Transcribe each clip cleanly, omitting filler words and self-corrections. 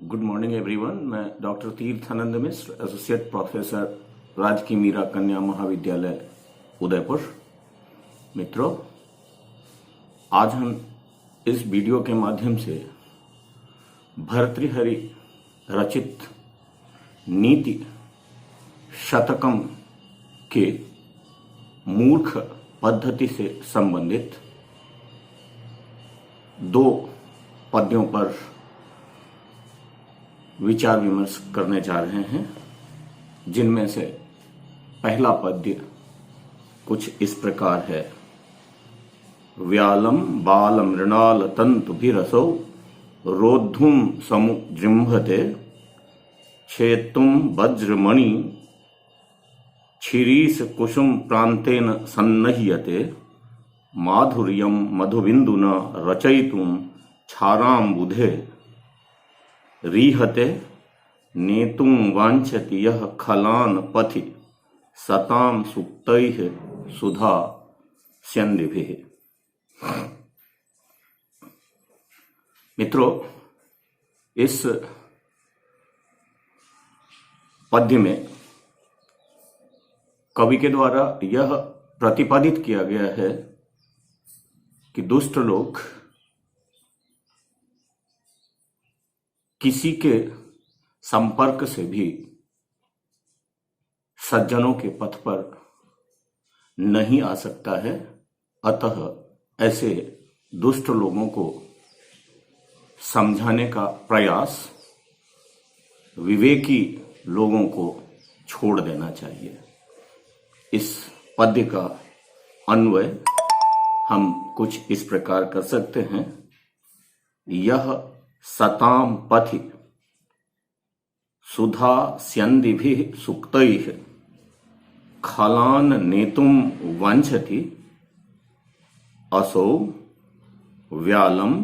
Good morning everyone. मैं doctor Tirthanand मिश्र, associate professor, राजकीय मीरा कन्या महाविद्यालय उदयपुर। मित्रों, आज हम इस वीडियो के माध्यम से भर्तृहरि रचित नीति शतकम के मूर्ख पद्धति से संबंधित 2 पद्यों पर विचार विमर्श करने जा रहे हैं, जिनमें से पहला पद्य कुछ इस प्रकार है। व्यालम बाल मृणाल तंतुभिरसौ रोद्धुम समुजृंभते छेत्तुम वज्रमणि क्षिरीश कुसुम प्रांतेन सन्नह्यते माधुर्यम मधुबिंदुना रचयितुम क्षाराम्बुधे रीहते नेतुं वांछति यह खलान पथि सताम सुक्तैः सुधा स्यन्दिभिः। मित्रों, इस पद्य में कवि के द्वारा यह प्रतिपादित किया गया है कि दुष्ट लोग किसी के संपर्क से भी सज्जनों के पथ पर नहीं आ सकता है। अतः ऐसे दुष्ट लोगों को समझाने का प्रयास विवेकी लोगों को छोड़ देना चाहिए। इस पद्य का अन्वय हम कुछ इस प्रकार कर सकते हैं। यह सताम पथि सुधा स्यन्दिभिः सुक्तैः खलान नेतुम वांछति असौ व्यालम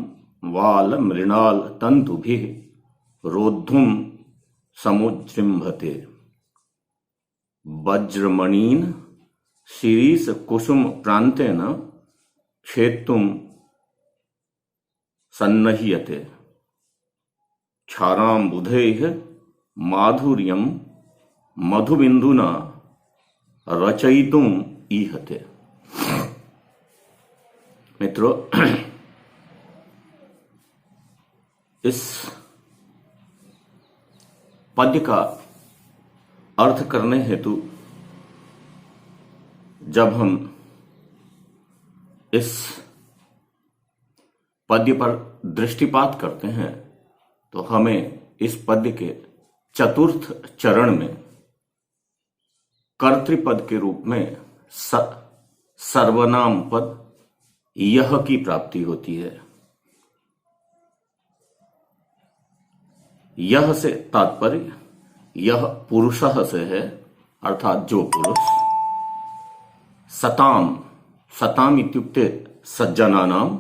वाल मृणाल तंतुभिः रोद्धुम समुजृंभते वज्रमणीन शिरीष कुसुम प्रांतेन क्षेत्तुम सन्नह्यते क्षाराम्बुधैः माधुर्यम मधुबिंदुना रचयितुम ईहते। मित्रों, इस पद्य का अर्थ करने हेतु जब हम इस पद्य पर दृष्टिपात करते हैं तो हमें इस पद्य के चतुर्थ चरण में कर्तृपद के रूप में सर्वनाम पद यह की प्राप्ति होती है। यह से तात्पर्य यह पुरुषः से है, अर्थात जो पुरुष। सताम, सताम इत्युक्ते सज्जनानाम,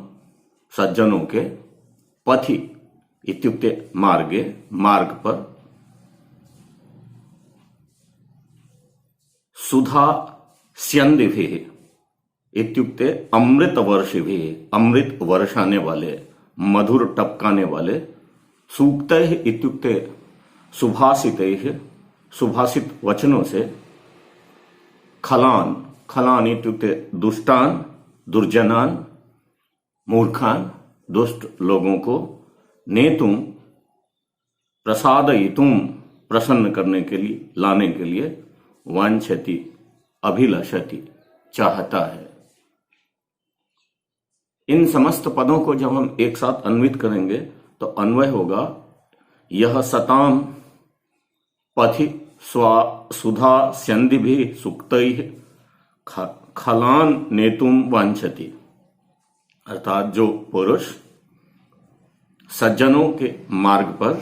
सज्जनों के। पथि इत्युक्ते मार्गे, मार्ग पर। सुधा स्यन्दिभिः इत्युक्ते अमृत वर्षिभिः, अमृत वर्षाने वाले, मधुर टपकाने वाले। सूक्तैः इत्युक्ते सुभाषितैः, सुभाषित वचनों से। खलान, खलान इत्युक्ते दुष्टान, दुर्जनान, मूर्खान, दुष्ट लोगों को। नेतुम, प्रसादयितुम, प्रसन्न करने के लिए, लाने के लिए। वांछति, अभिलषति, चाहता है। इन समस्त पदों को जब हम एक साथ अन्वित करेंगे तो अन्वय होगा यह सताम पथि सुधा स्यन्दिभिः सुक्तैः खलान नेतुम वांछति, अर्थात जो पुरुष सज्जनों के मार्ग पर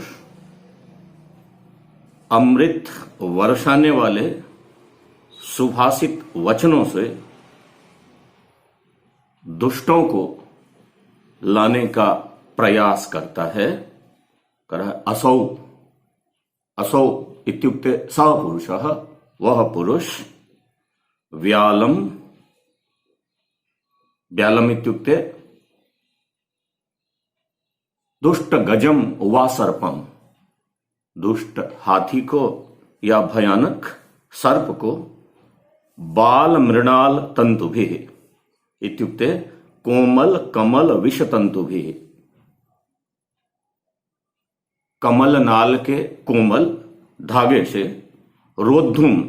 अमृत वर्षाने वाले सुभाषित वचनों से दुष्टों को लाने का प्रयास करता है। असौ, असौ इत्युक्ते स पुरुषः, वह पुरुष। व्यालम, व्यालम इत्युक्ते दुष्ट गजम वा सर्पम, दुष्ट हाथी को या भयानक सर्प को बाल मृणाल तंतुभिः इत्युक्ते कोमल कमल विष तंतुभिः, कमल नाल के कोमल धागे से रोद्धुम,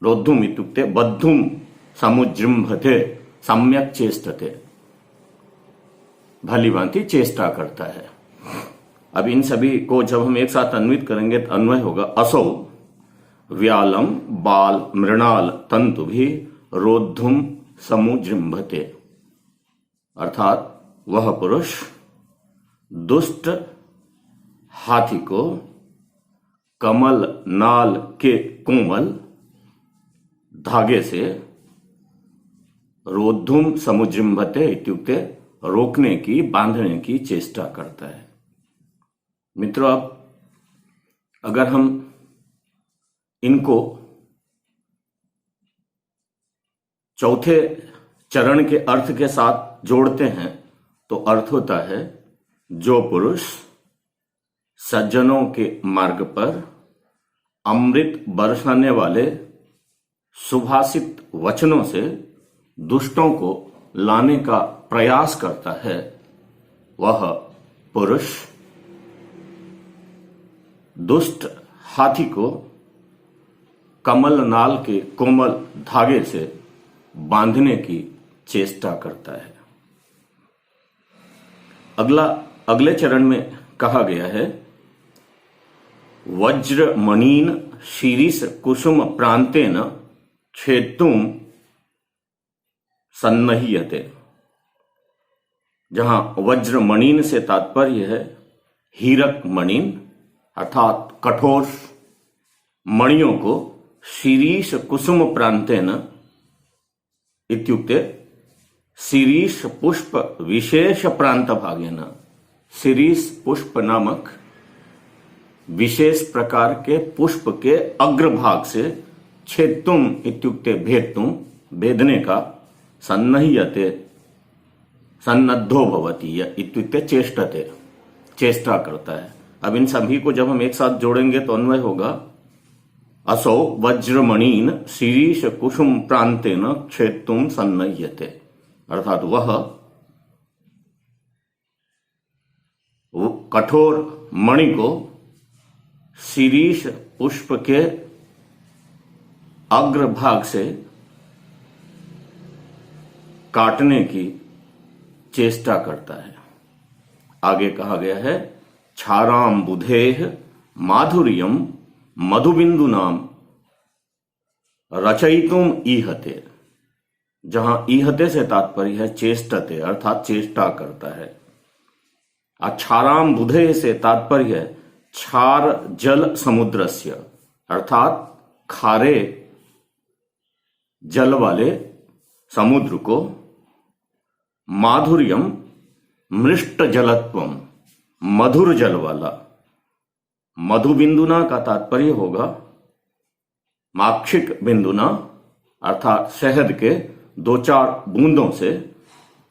रोद्धुम इत्युक्ते बद्धुम समुजृंभते सम्यक चेष्टते, भली भांति चेष्टा करता है। अब इन सभी को जब हम एक साथ अन्वित करेंगे तो अन्वय होगा असौ व्यालम बाल मृणाल तंतु भी रोद्धुम समुजृंभते, अर्थात वह पुरुष दुष्ट हाथी को कमल नाल के कोमल धागे से रोद्धुम समुजृंभते इत्युक्ते रोकने की, बांधने की चेष्टा करता है। मित्रों, अब अगर हम इनको चौथे चरण के अर्थ के साथ जोड़ते हैं तो अर्थ होता है जो पुरुष सज्जनों के मार्ग पर अमृत बरसाने वाले सुभाषित वचनों से दुष्टों को लाने का प्रयास करता है, वह पुरुष दुष्ट हाथी को कमल नाल के कोमल धागे से बांधने की चेष्टा करता है। अगले चरण में कहा गया है वज्र मणीन शीरीष कुसुम प्रांतेन छेत्तुम सन्नह्यते, जहां वज्र मणीन से तात्पर्य है हीरक मणीन अर्थात कठोर मणियों को शीरीष कुसुम प्रांतेन इत्युक्ते शीरीष पुष्प विशेष प्रांत भागेन, शीरीष पुष्प नामक विशेष प्रकार के पुष्प के अग्रभाग से छेत्तुम इत्युक्ते भेत्तुम भेदने का सन्नह्यते सन्नद्धो भवति इत्युक्ते चेष्टते चेष्टा करता है। अब इन सभी को जब हम एक साथ जोड़ेंगे तो अन्वय होगा असौ वज्रमणीन शीरीष कुसुम प्रांतेन छेत्तुम सन्नह्यते, अर्थात वह कठोर मणि को शीरीष पुष्प के अग्रभाग से काटने की चेष्टा करता है। आगे कहा गया है क्षाराम बुधेह माधुर्यम मधुबिंदुनाम रचयितुम ईहते, जहां ईहते से तात्पर्य है चेष्टते अर्थात चेष्टा करता है। क्षाराम बुधेह से तात्पर्य है क्षार जल समुद्रस्य अर्थात खारे जल वाले समुद्र को, माधुर्यम मृष्ट जलत्वम मधुर जल वाला, मधुबिंदुना का तात्पर्य होगा माक्षिक बिंदुना अर्थात शहद के 2-4 बूंदों से,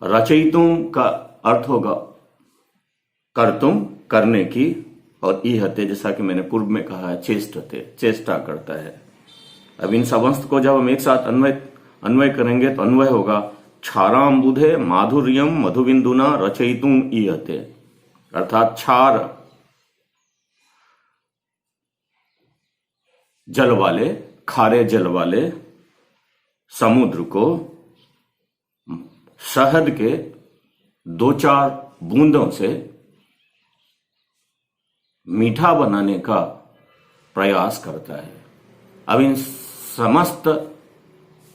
रचयितुम का अर्थ होगा कर्तुम करने की, और ईहते जैसा कि मैंने पूर्व में कहा है चेष्टते चेष्टा करता है। अब इन समस्त को जब हम एक साथ अन्वय करेंगे तो अन्वय होगा क्षाराम बुधे माधुर्यम मधुबिंदुना रचयितुम ईहते, अर्थात क्षार जल वाले खारे जल वाले समुद्र को शहद के 2-4 बूंदों से मीठा बनाने का प्रयास करता है। अब इन समस्त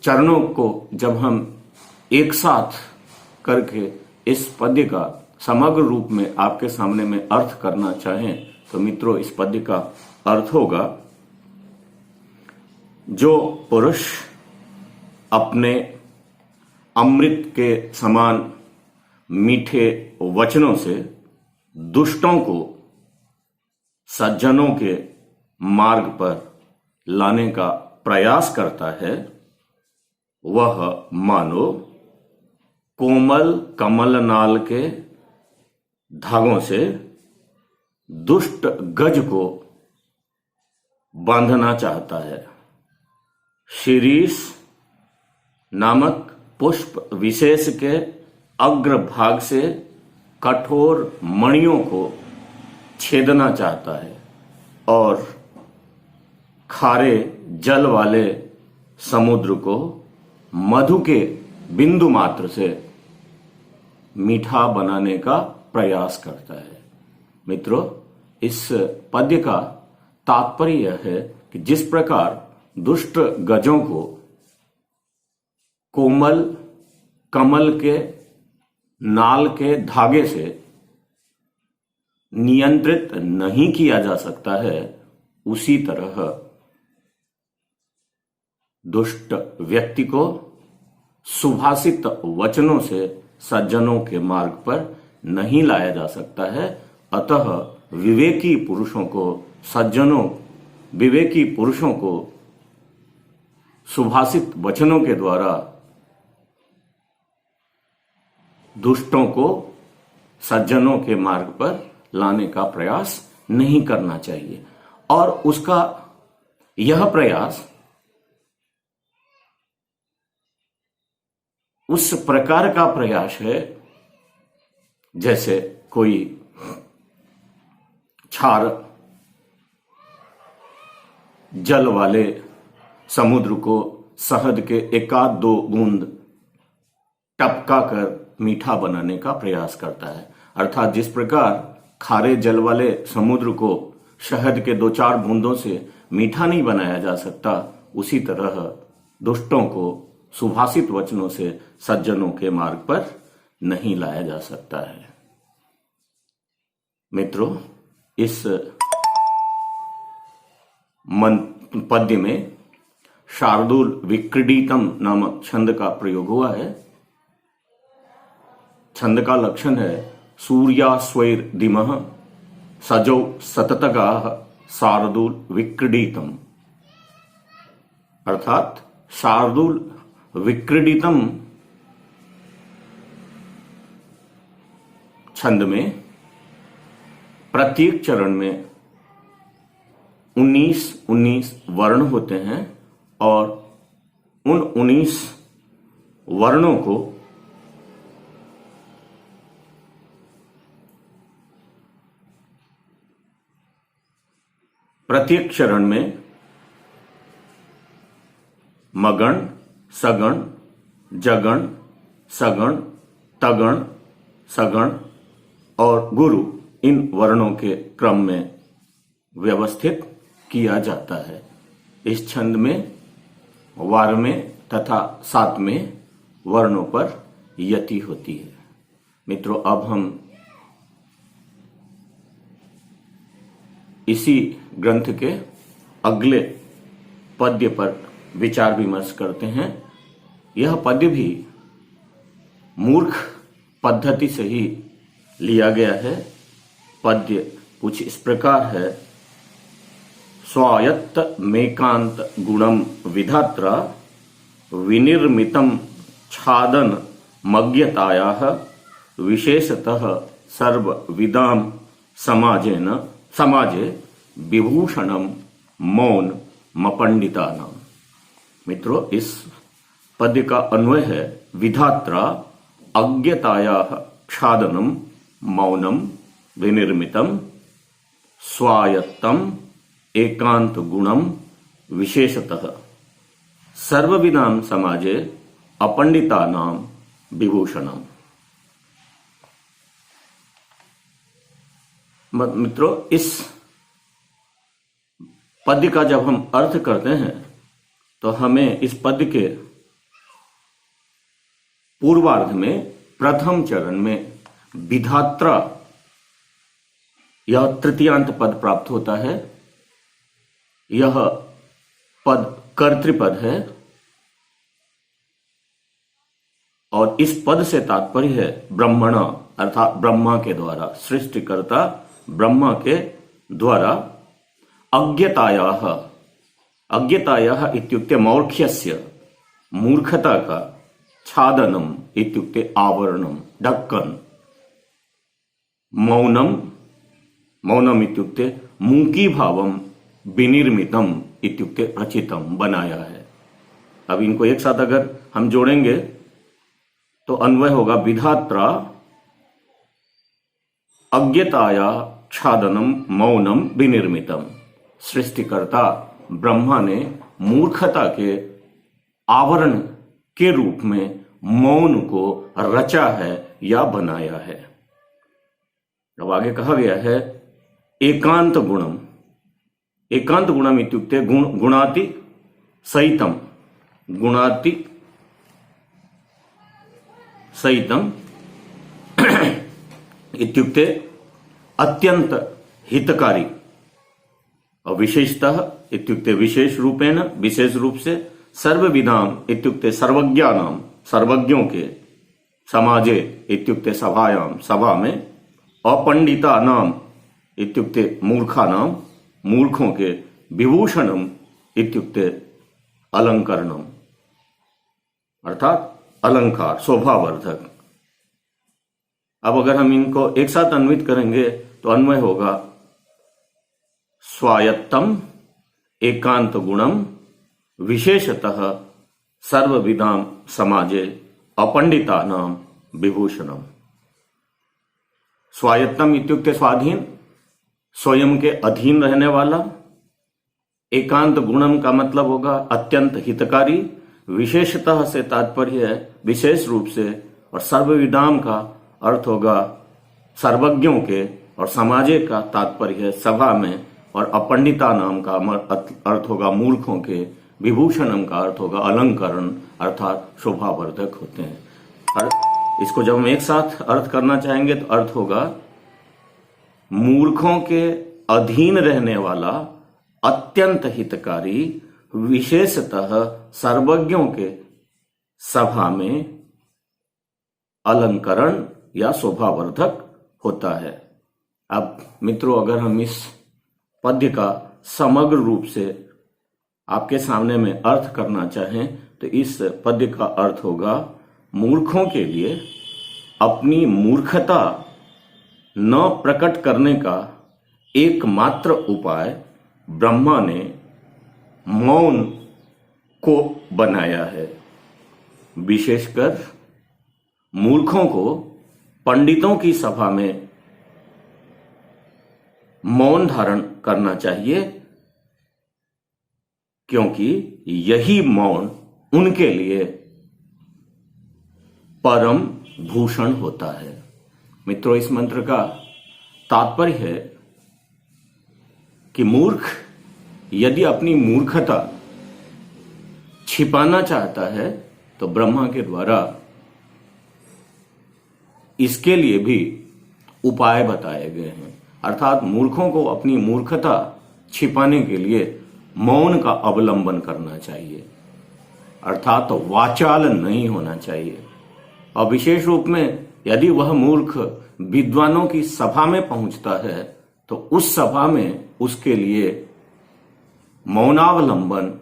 चरणों को जब हम एक साथ करके इस पद्य का समग्र रूप में आपके सामने में अर्थ करना चाहें तो मित्रों इस पद्य का अर्थ होगा जो पुरुष अपने अमृत के समान मीठे वचनों से दुष्टों को सज्जनों के मार्ग पर लाने का प्रयास करता है, वह मानो कोमल कमल नाल के धागों से दुष्ट गज को बांधना चाहता है। शीरीष नामक पुष्प विशेष के अग्रभाग से कठोर मणियों को छेदना चाहता है और खारे जल वाले समुद्र को मधु के बिंदु मात्र से मीठा बनाने का प्रयास करता है। मित्रों, इस पद्य का तात्पर्य यह है कि जिस प्रकार दुष्ट गजों को कोमल कमल के नाल के धागे से नियंत्रित नहीं किया जा सकता है, उसी तरह दुष्ट व्यक्ति को सुभाषित वचनों से सज्जनों के मार्ग पर नहीं लाया जा सकता है। अतः विवेकी पुरुषों को सुभाषित वचनों के द्वारा दुष्टों को सज्जनों के मार्ग पर लाने का प्रयास नहीं करना चाहिए। और उसका यह प्रयास उस प्रकार का प्रयास है जैसे कोई क्षार जल वाले समुद्र को शहद के एकाध दो बूंद टपका कर मीठा बनाने का प्रयास करता है। अर्थात जिस प्रकार खारे जल वाले समुद्र को शहद के दो चार बूंदों से मीठा नहीं बनाया जा सकता, उसी तरह दुष्टों को सुभाषित वचनों से सज्जनों के मार्ग पर नहीं लाया जा सकता है। मित्रों, इस पद्य में शार्दूल विक्रीडितम नामक छंद का प्रयोग हुआ है। छंद का लक्षण है सूर्यास्वैर दिमः सजौ सततगाः शार्दूल विक्रीडितम, अर्थात शार्दूल विक्रीडितम छंद में प्रत्येक चरण में 19 वर्ण होते हैं और उन 19 वर्णों को प्रत्येक चरण में मगण, सगण, जगण, सगण, तगण, सगण और गुरु, इन वर्णों के क्रम में व्यवस्थित किया जाता है। इस छंद में वारमे तथा सातवें वर्णों पर यति होती है। मित्रों, अब हम इसी ग्रंथ के अगले पद्य पर विचार विमर्श करते हैं। यह पद्य भी मूर्ख पद्धति से ही लिया गया है। पद्य कुछ इस प्रकार है। स्वायत्त मेकांत गुणम विधात्रा विनिर्मितम छादन मज्ञतायाः विशेषतः सर्वविदाम समाजे विभूषणम मौन मपंडितानाम। मित्रों, इस पद्य का अन्वय है विधात्रा अज्ञतायाः क्षादनम मौनम विनिर्मितम स्वायत्तम एकांत गुणम विशेषतः सर्वविदाम समाजे अपंडितानाम विभूषणम। मित्रों, इस पद्य का जब हम अर्थ करते हैं तो हमें इस पद्य के पूर्वार्ध में प्रथम चरण में विधात्रा यह तृतीयांत पद प्राप्त होता है। यह पद कर्तृपद है और इस पद से तात्पर्य है ब्रह्मणा, अर्थात ब्रह्मा के द्वारा, सृष्टिकर्ता ब्रह्मा के द्वारा अज्ञतायाः इत्युक्ते मौर्ख्यस्य, मूर्खता का, छादनम इत्युक्ते आवरणम, ढक्कन, मौनम इत्युक्ते मूकी भावम विनिर्मितम इत्युक्ते रचितम बनाया है। अब इनको एक साथ अगर हम जोड़ेंगे तो अन्वय होगा विधात्रा अज्ञताया छादनम मौनम विनिर्मितम। सृष्टिकर्ता ब्रह्मा ने मूर्खता के आवरण के रूप में मौन को रचा है या बनाया है। अब आगे कहा गया है एकांत गुणम। एकांत गुणम इत्युक्ते गुणाति सहितम। गुणाति सहितम इत्युक्ते अत्यंत हितकारी। और विशेषतः इत्युक्ते विशेष रूपेण, विशेष रूप से, सर्वविधाम इत्युक्ते सर्वज्ञानाम, सर्वज्ञों के, समाजे इत्युक्ते सभायाम, सभा में, अपंडिता नाम इत्युक्ते मूर्खा नाम, मूर्खों के, विभूषणम इत्युक्ते अलंकरणम अर्थात अलंकार, शोभावर्धक। अब अगर हम इनको एक साथ अन्वित करेंगे तो अन्वय होगा स्वायत्तम एकांत गुणम विशेषतः सर्वविधाम समाजे अपंडिता नाम विभूषणम। स्वायत्तम इत्युक्ते स्वाधीन, स्वयं के अधीन रहने वाला। एकांत गुणम का मतलब होगा अत्यंत हितकारी। विशेषतः से तात्पर्य है विशेष रूप से, और सर्वविधाम का अर्थ होगा सर्वज्ञों के, और समाजे का तात्पर्य है सभा में, और अपंडिता नाम का अर्थ होगा मूर्खों के, विभूषणम का अर्थ होगा अलंकरण अर्थात शोभावर्धक होते हैं। और इसको जब हम एक साथ अर्थ करना चाहेंगे तो अर्थ होगा मूर्खों के अधीन रहने वाला, अत्यंत हितकारी, विशेषतः सर्वज्ञों के सभा में अलंकरण या शोभावर्धक होता है। अब मित्रों, अगर हम इस पद्य का समग्र रूप से आपके सामने में अर्थ करना चाहें तो इस पद्य का अर्थ होगा मूर्खों के लिए अपनी मूर्खता न प्रकट करने का एकमात्र उपाय ब्रह्मा ने मौन को बनाया है। विशेषकर मूर्खों को पंडितों की सभा में मौन धारण करना चाहिए, क्योंकि यही मौन उनके लिए परम भूषण होता है। मित्रों, इस मंत्र का तात्पर्य है कि मूर्ख यदि अपनी मूर्खता छिपाना चाहता है तो ब्रह्मा के द्वारा इसके लिए भी उपाय बताए गए हैं। अर्थात मूर्खों को अपनी मूर्खता छिपाने के लिए मौन का अवलंबन करना चाहिए, अर्थात तो वाचाल नहीं होना चाहिए। और विशेष रूप में यदि वह मूर्ख विद्वानों की सभा में पहुंचता है तो उस सभा में उसके लिए मौनावलंबन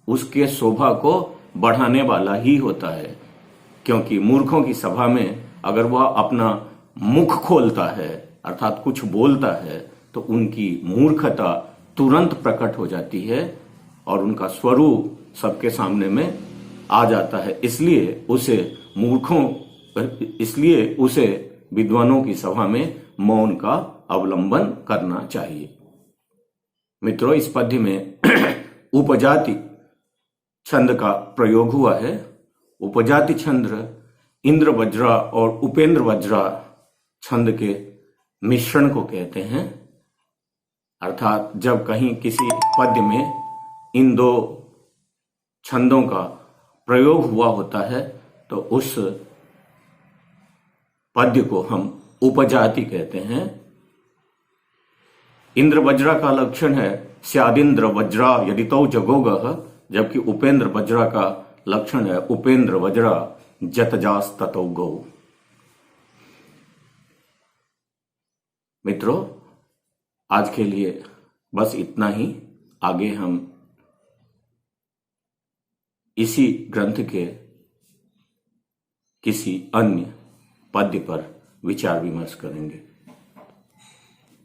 उसके शोभा को बढ़ाने वाला ही होता है, क्योंकि मूर्खों की सभा में अगर वह अपना मुख खोलता है अर्थात कुछ बोलता है तो उनकी मूर्खता तुरंत प्रकट हो जाती है और उनका स्वरूप सबके सामने में आ जाता है। इसलिए उसे विद्वानों की सभा में मौन का अवलंबन करना चाहिए। मित्रों, इस पद्य में उपजाति छंद का प्रयोग हुआ है। उपजाति छंद इंद्र वज्रा और उपेंद्र वज्रा छंद के मिश्रण को कहते हैं। अर्थात जब कहीं किसी पद्य में इन दो छंदों का प्रयोग हुआ होता है तो उस पद्य को हम उपजाति कहते हैं। इंद्र वज्रा का लक्षण है स्यादिंद्र वज्रा यदितो जगोगः, जबकि उपेंद्र वज्रा का लक्षण है उपेंद्र वज्रा जतजास ततो गौ। मित्रों, आज के लिए बस इतना ही। आगे हम इसी ग्रंथ के किसी अन्य पद्य पर विचार विमर्श करेंगे।